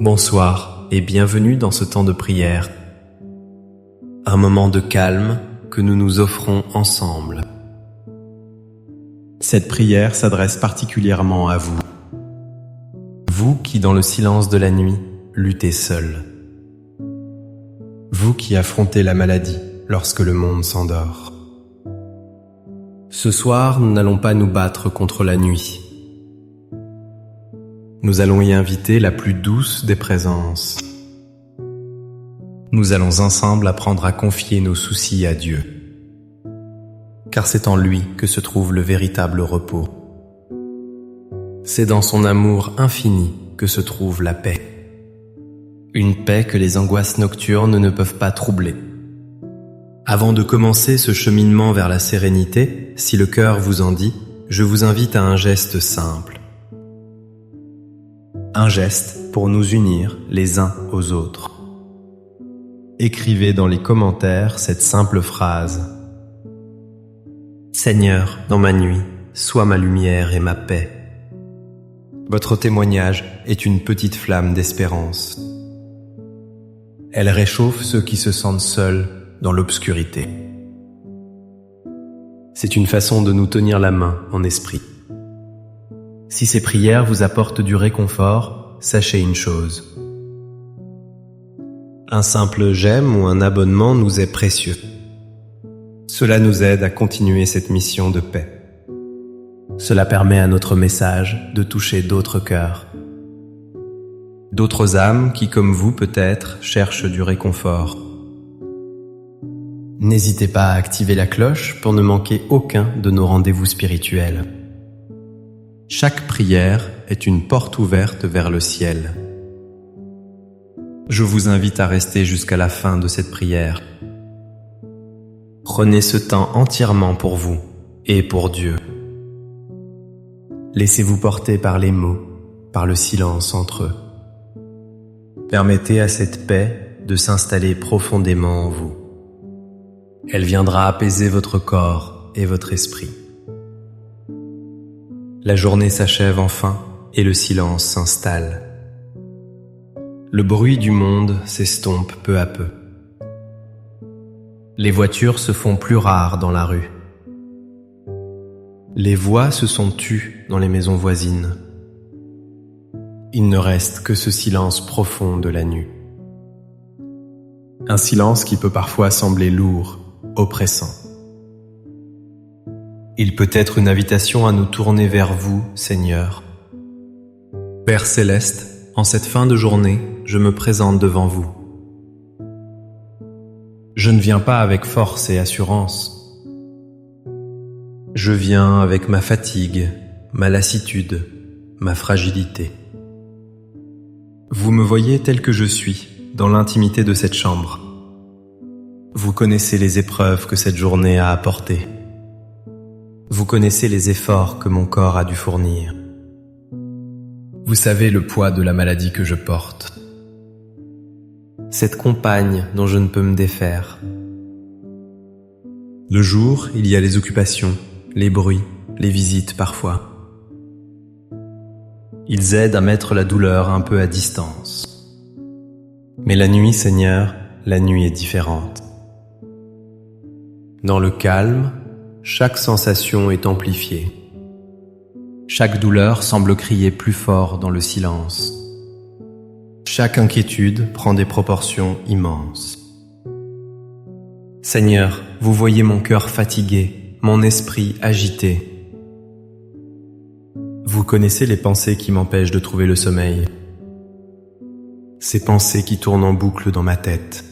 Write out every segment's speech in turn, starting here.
Bonsoir et bienvenue dans ce temps de prière. Un moment de calme que nous nous offrons ensemble. Cette prière s'adresse particulièrement à vous. Vous qui, dans le silence de la nuit, luttez seul. Vous qui affrontez la maladie lorsque le monde s'endort. Ce soir, nous n'allons pas nous battre contre la nuit. Nous allons y inviter la plus douce des présences. Nous allons ensemble apprendre à confier nos soucis à Dieu. Car c'est en lui que se trouve le véritable repos. C'est dans son amour infini que se trouve la paix. Une paix que les angoisses nocturnes ne peuvent pas troubler. Avant de commencer ce cheminement vers la sérénité, si le cœur vous en dit, je vous invite à un geste simple. Un geste pour nous unir les uns aux autres. Écrivez dans les commentaires cette simple phrase. Seigneur, dans ma nuit, sois ma lumière et ma paix. Votre témoignage est une petite flamme d'espérance. Elle réchauffe ceux qui se sentent seuls dans l'obscurité. C'est une façon de nous tenir la main en esprit. Si ces prières vous apportent du réconfort, sachez une chose. Un simple j'aime ou un abonnement nous est précieux. Cela nous aide à continuer cette mission de paix. Cela permet à notre message de toucher d'autres cœurs. D'autres âmes qui, comme vous peut-être, cherchent du réconfort. N'hésitez pas à activer la cloche pour ne manquer aucun de nos rendez-vous spirituels. Chaque prière est une porte ouverte vers le ciel. Je vous invite à rester jusqu'à la fin de cette prière. Prenez ce temps entièrement pour vous et pour Dieu. Laissez-vous porter par les mots, par le silence entre eux. Permettez à cette paix de s'installer profondément en vous. Elle viendra apaiser votre corps et votre esprit. La journée s'achève enfin et le silence s'installe. Le bruit du monde s'estompe peu à peu. Les voitures se font plus rares dans la rue. Les voix se sont tues dans les maisons voisines. Il ne reste que ce silence profond de la nuit. Un silence qui peut parfois sembler lourd, oppressant. Il peut être une invitation à nous tourner vers vous, Seigneur. Père céleste, en cette fin de journée, je me présente devant vous. Je ne viens pas avec force et assurance. Je viens avec ma fatigue, ma lassitude, ma fragilité. Vous me voyez tel que je suis, dans l'intimité de cette chambre. Vous connaissez les épreuves que cette journée a apportées. Vous connaissez les efforts que mon corps a dû fournir. Vous savez le poids de la maladie que je porte. Cette compagne dont je ne peux me défaire. Le jour, il y a les occupations, les bruits, les visites parfois. Ils aident à mettre la douleur un peu à distance. Mais la nuit, Seigneur, la nuit est différente. Dans le calme, chaque sensation est amplifiée. Chaque douleur semble crier plus fort dans le silence. Chaque inquiétude prend des proportions immenses. Seigneur, vous voyez mon cœur fatigué, mon esprit agité. Vous connaissez les pensées qui m'empêchent de trouver le sommeil. Ces pensées qui tournent en boucle dans ma tête.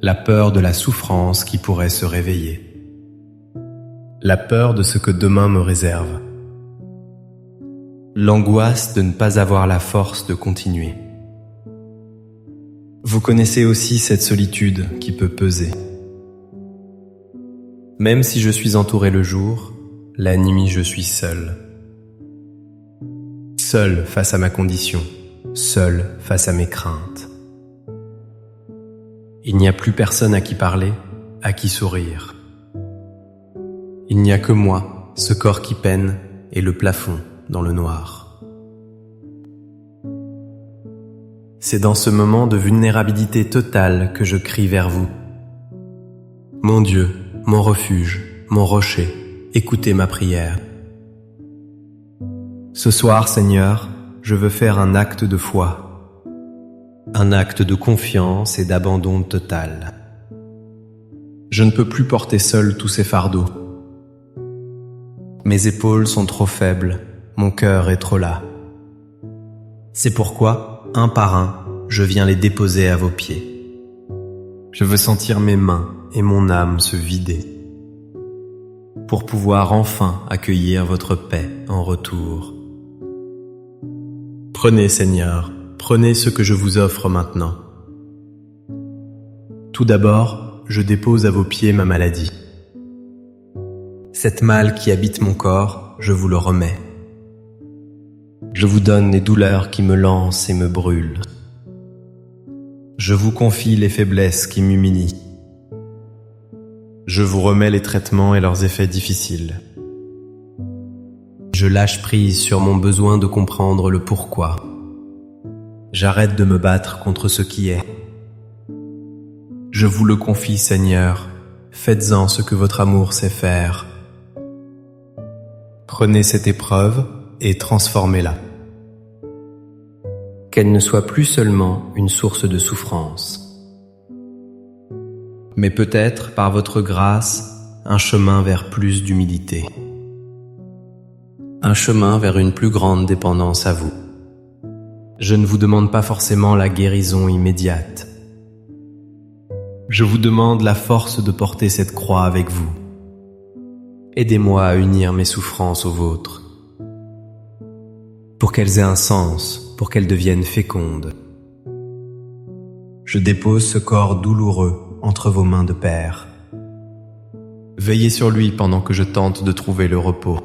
La peur de la souffrance qui pourrait se réveiller. La peur de ce que demain me réserve. L'angoisse de ne pas avoir la force de continuer. Vous connaissez aussi cette solitude qui peut peser. Même si je suis entouré le jour, la nuit je suis seul. Seul face à ma condition, seul face à mes craintes. Il n'y a plus personne à qui parler, à qui sourire. Il n'y a que moi, ce corps qui peine et le plafond dans le noir. C'est dans ce moment de vulnérabilité totale que je crie vers vous. Mon Dieu, mon refuge, mon rocher, écoutez ma prière. Ce soir, Seigneur, je veux faire un acte de foi, un acte de confiance et d'abandon total. Je ne peux plus porter seul tous ces fardeaux. Mes épaules sont trop faibles, mon cœur est trop las. C'est pourquoi, un par un, je viens les déposer à vos pieds. Je veux sentir mes mains et mon âme se vider, pour pouvoir enfin accueillir votre paix en retour. Prenez, Seigneur, prenez ce que je vous offre maintenant. Tout d'abord, je dépose à vos pieds ma maladie. Cette malle qui habite mon corps, je vous le remets. Je vous donne les douleurs qui me lancent et me brûlent. Je vous confie les faiblesses qui m'humilient. Je vous remets les traitements et leurs effets difficiles. Je lâche prise sur mon besoin de comprendre le pourquoi. J'arrête de me battre contre ce qui est. Je vous le confie, Seigneur, faites-en ce que votre amour sait faire. Prenez cette épreuve et transformez-la. Qu'elle ne soit plus seulement une source de souffrance, mais peut-être, par votre grâce, un chemin vers plus d'humilité. Un chemin vers une plus grande dépendance à vous. Je ne vous demande pas forcément la guérison immédiate. Je vous demande la force de porter cette croix avec vous. Aidez-moi à unir mes souffrances aux vôtres, pour qu'elles aient un sens, pour qu'elles deviennent fécondes. Je dépose ce corps douloureux entre vos mains de Père. Veillez sur lui pendant que je tente de trouver le repos.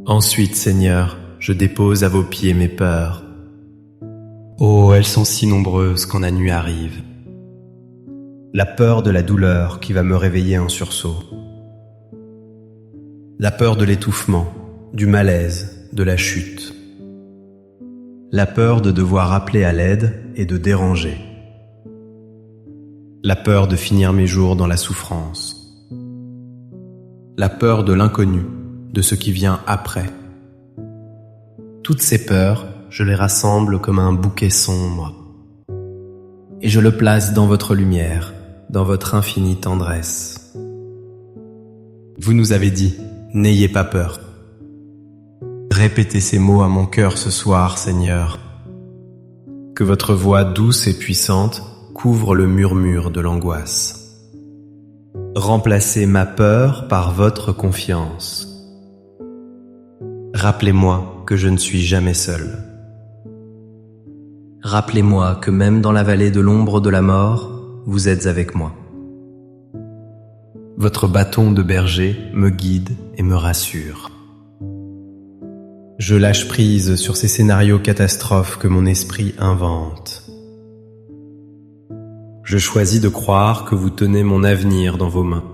Ensuite, Seigneur, je dépose à vos pieds mes peurs. Oh, elles sont si nombreuses quand la nuit arrive. La peur de la douleur qui va me réveiller en sursaut. La peur de l'étouffement, du malaise, de la chute. La peur de devoir appeler à l'aide et de déranger. La peur de finir mes jours dans la souffrance. La peur de l'inconnu, de ce qui vient après. Toutes ces peurs, je les rassemble comme un bouquet sombre. Et je le place dans votre lumière, dans votre infinie tendresse. Vous nous avez dit, n'ayez pas peur. Répétez ces mots à mon cœur ce soir, Seigneur. Que votre voix douce et puissante couvre le murmure de l'angoisse. Remplacez ma peur par votre confiance. Rappelez-moi que je ne suis jamais seul. Rappelez-moi que même dans la vallée de l'ombre de la mort, vous êtes avec moi. Votre bâton de berger me guide et me rassure. Je lâche prise sur ces scénarios catastrophes que mon esprit invente. Je choisis de croire que vous tenez mon avenir dans vos mains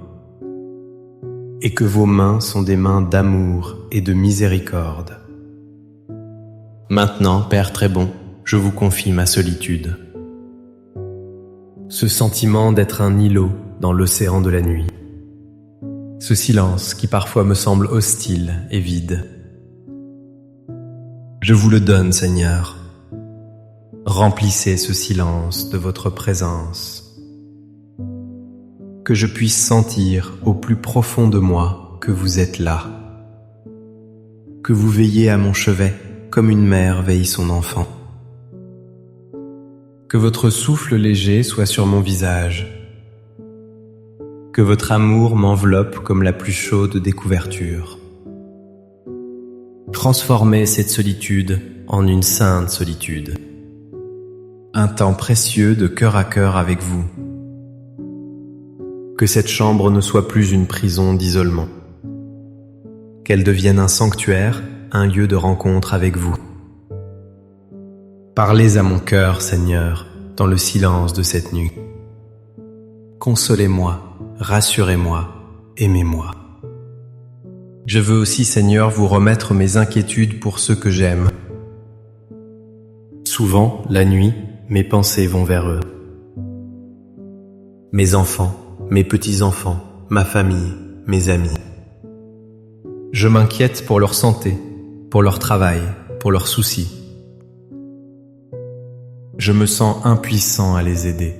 et que vos mains sont des mains d'amour et de miséricorde. Maintenant, Père très bon, je vous confie ma solitude. Ce sentiment d'être un îlot dans l'océan de la nuit. Ce silence qui parfois me semble hostile et vide. Je vous le donne, Seigneur. Remplissez ce silence de votre présence. Que je puisse sentir au plus profond de moi que vous êtes là. Que vous veillez à mon chevet comme une mère veille son enfant. Que votre souffle léger soit sur mon visage. Que votre amour m'enveloppe comme la plus chaude des couvertures. Transformez cette solitude en une sainte solitude. Un temps précieux de cœur à cœur avec vous. Que cette chambre ne soit plus une prison d'isolement. Qu'elle devienne un sanctuaire, un lieu de rencontre avec vous. Parlez à mon cœur, Seigneur, dans le silence de cette nuit. Consolez-moi, rassurez-moi, aimez-moi. Je veux aussi, Seigneur, vous remettre mes inquiétudes pour ceux que j'aime. Souvent, la nuit, mes pensées vont vers eux. Mes enfants, mes petits-enfants, ma famille, mes amis. Je m'inquiète pour leur santé, pour leur travail, pour leurs soucis. Je me sens impuissant à les aider.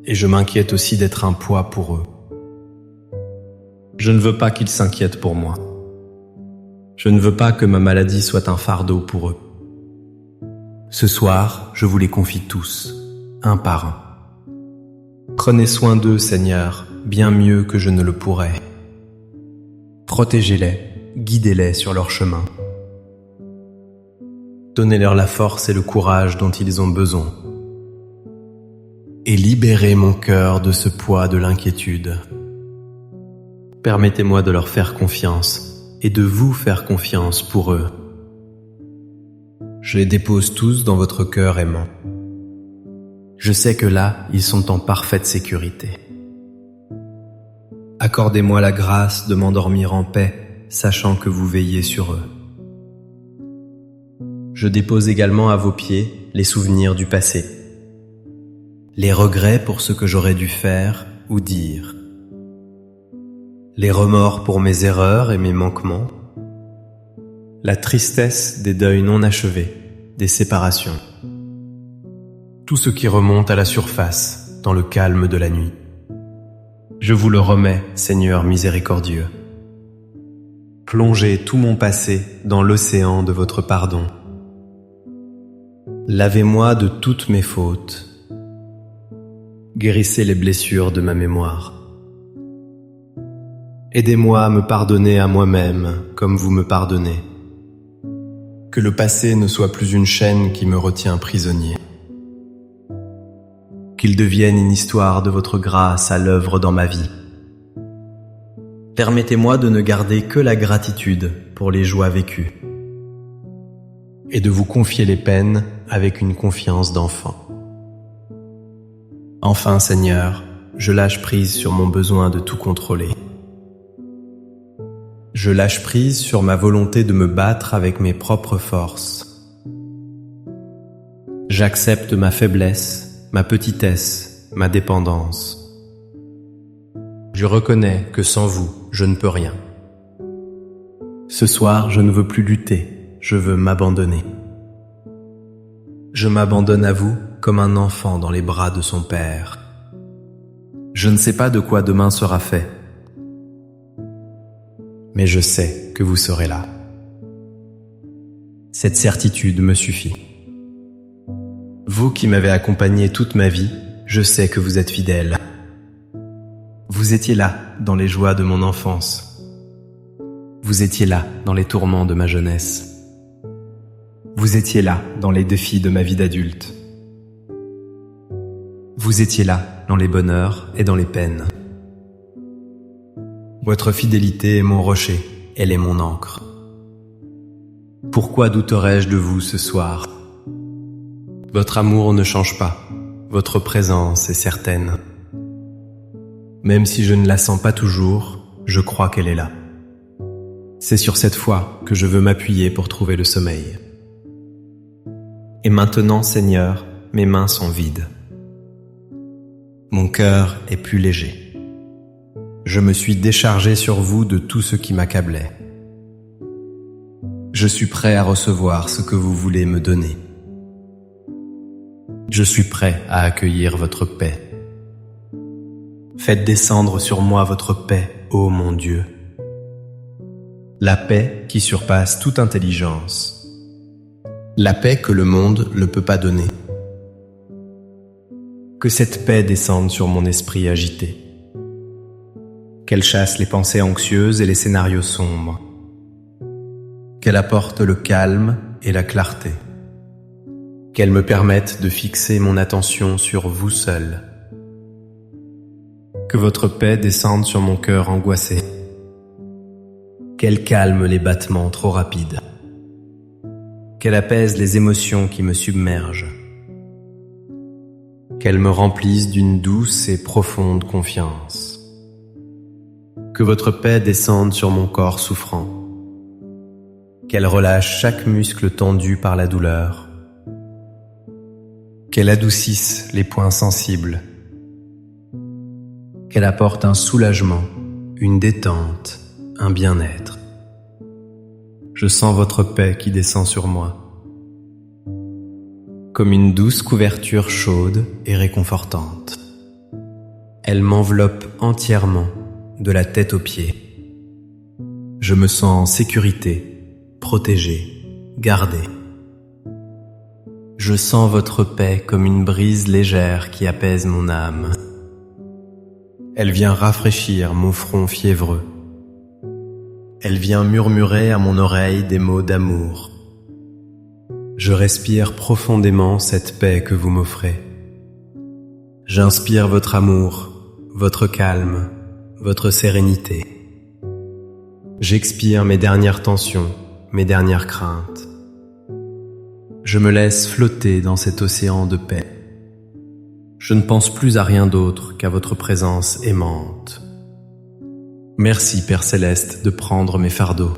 Et je m'inquiète aussi d'être un poids pour eux. Je ne veux pas qu'ils s'inquiètent pour moi. Je ne veux pas que ma maladie soit un fardeau pour eux. Ce soir, je vous les confie tous, un par un. Prenez soin d'eux, Seigneur, bien mieux que je ne le pourrais. Protégez-les, guidez-les sur leur chemin. Donnez-leur la force et le courage dont ils ont besoin. Et libérez mon cœur de ce poids de l'inquiétude. Permettez-moi de leur faire confiance et de vous faire confiance pour eux. Je les dépose tous dans votre cœur aimant. Je sais que là, ils sont en parfaite sécurité. Accordez-moi la grâce de m'endormir en paix, sachant que vous veillez sur eux. Je dépose également à vos pieds les souvenirs du passé, les regrets pour ce que j'aurais dû faire ou dire, les remords pour mes erreurs et mes manquements, la tristesse des deuils non achevés, des séparations, tout ce qui remonte à la surface dans le calme de la nuit. Je vous le remets, Seigneur miséricordieux. Plongez tout mon passé dans l'océan de votre pardon. Lavez-moi de toutes mes fautes. Guérissez les blessures de ma mémoire. Aidez-moi à me pardonner à moi-même comme vous me pardonnez. Que le passé ne soit plus une chaîne qui me retient prisonnier. Qu'il devienne une histoire de votre grâce à l'œuvre dans ma vie. Permettez-moi de ne garder que la gratitude pour les joies vécues et de vous confier les peines avec une confiance d'enfant. Enfin, Seigneur, je lâche prise sur mon besoin de tout contrôler. Je lâche prise sur ma volonté de me battre avec mes propres forces. J'accepte ma faiblesse, ma petitesse, ma dépendance. Je reconnais que sans vous, je ne peux rien. Ce soir, je ne veux plus lutter, je veux m'abandonner. Je m'abandonne à vous comme un enfant dans les bras de son père. Je ne sais pas de quoi demain sera fait, mais je sais que vous serez là. Cette certitude me suffit. Vous qui m'avez accompagné toute ma vie, je sais que vous êtes fidèle. Vous étiez là dans les joies de mon enfance. Vous étiez là dans les tourments de ma jeunesse. Vous étiez là dans les défis de ma vie d'adulte. Vous étiez là dans les bonheurs et dans les peines. Votre fidélité est mon rocher, elle est mon ancre. Pourquoi douterais-je de vous ce soir? Votre amour ne change pas, votre présence est certaine. Même si je ne la sens pas toujours, je crois qu'elle est là. C'est sur cette foi que je veux m'appuyer pour trouver le sommeil. Et maintenant, Seigneur, mes mains sont vides. Mon cœur est plus léger. Je me suis déchargé sur vous de tout ce qui m'accablait. Je suis prêt à recevoir ce que vous voulez me donner. Je suis prêt à accueillir votre paix. Faites descendre sur moi votre paix, ô mon Dieu. La paix qui surpasse toute intelligence. La paix que le monde ne peut pas donner. Que cette paix descende sur mon esprit agité. Qu'elle chasse les pensées anxieuses et les scénarios sombres. Qu'elle apporte le calme et la clarté. Qu'elle me permette de fixer mon attention sur vous seul. Que votre paix descende sur mon cœur angoissé. Qu'elle calme les battements trop rapides. Qu'elle apaise les émotions qui me submergent. Qu'elle me remplisse d'une douce et profonde confiance. Que votre paix descende sur mon corps souffrant. Qu'elle relâche chaque muscle tendu par la douleur. qu'elle adoucisse les points sensibles, qu'elle apporte un soulagement, une détente, un bien-être. Je sens votre paix qui descend sur moi, comme une douce couverture chaude et réconfortante. Elle m'enveloppe entièrement, de la tête aux pieds. Je me sens en sécurité, protégé, gardé. Je sens votre paix comme une brise légère qui apaise mon âme. Elle vient rafraîchir mon front fiévreux. Elle vient murmurer à mon oreille des mots d'amour. Je respire profondément cette paix que vous m'offrez. J'inspire votre amour, votre calme, votre sérénité. J'expire mes dernières tensions, mes dernières craintes. Je me laisse flotter dans cet océan de paix. Je ne pense plus à rien d'autre qu'à votre présence aimante. Merci, Père Céleste, de prendre mes fardeaux.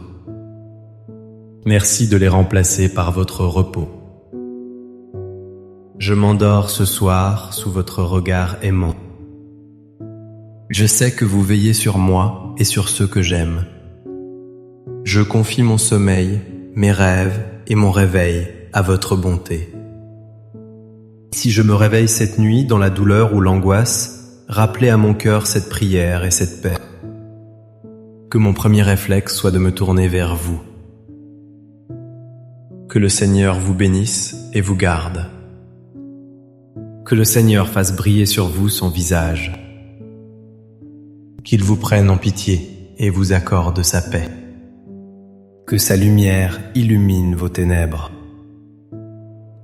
Merci de les remplacer par votre repos. Je m'endors ce soir sous votre regard aimant. Je sais que vous veillez sur moi et sur ceux que j'aime. Je confie mon sommeil, mes rêves et mon réveil à votre bonté. Si je me réveille cette nuit dans la douleur ou l'angoisse, rappelez à mon cœur cette prière et cette paix. Que mon premier réflexe soit de me tourner vers vous. Que le Seigneur vous bénisse et vous garde. Que le Seigneur fasse briller sur vous son visage. Qu'il vous prenne en pitié et vous accorde sa paix. Que sa lumière illumine vos ténèbres.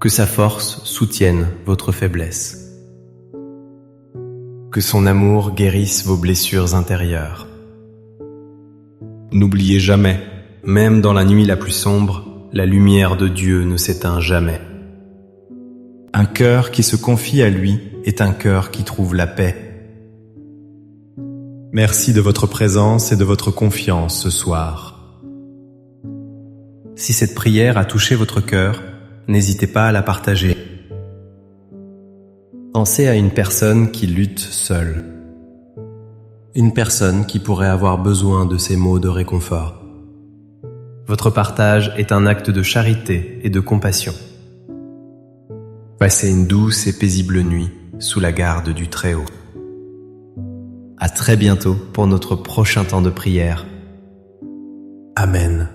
Que sa force soutienne votre faiblesse. Que son amour guérisse vos blessures intérieures. N'oubliez jamais, même dans la nuit la plus sombre, la lumière de Dieu ne s'éteint jamais. Un cœur qui se confie à lui est un cœur qui trouve la paix. Merci de votre présence et de votre confiance ce soir. Si cette prière a touché votre cœur, n'hésitez pas à la partager. Pensez à une personne qui lutte seule. Une personne qui pourrait avoir besoin de ces mots de réconfort. Votre partage est un acte de charité et de compassion. Passez une douce et paisible nuit sous la garde du Très-Haut. À très bientôt pour notre prochain temps de prière. Amen.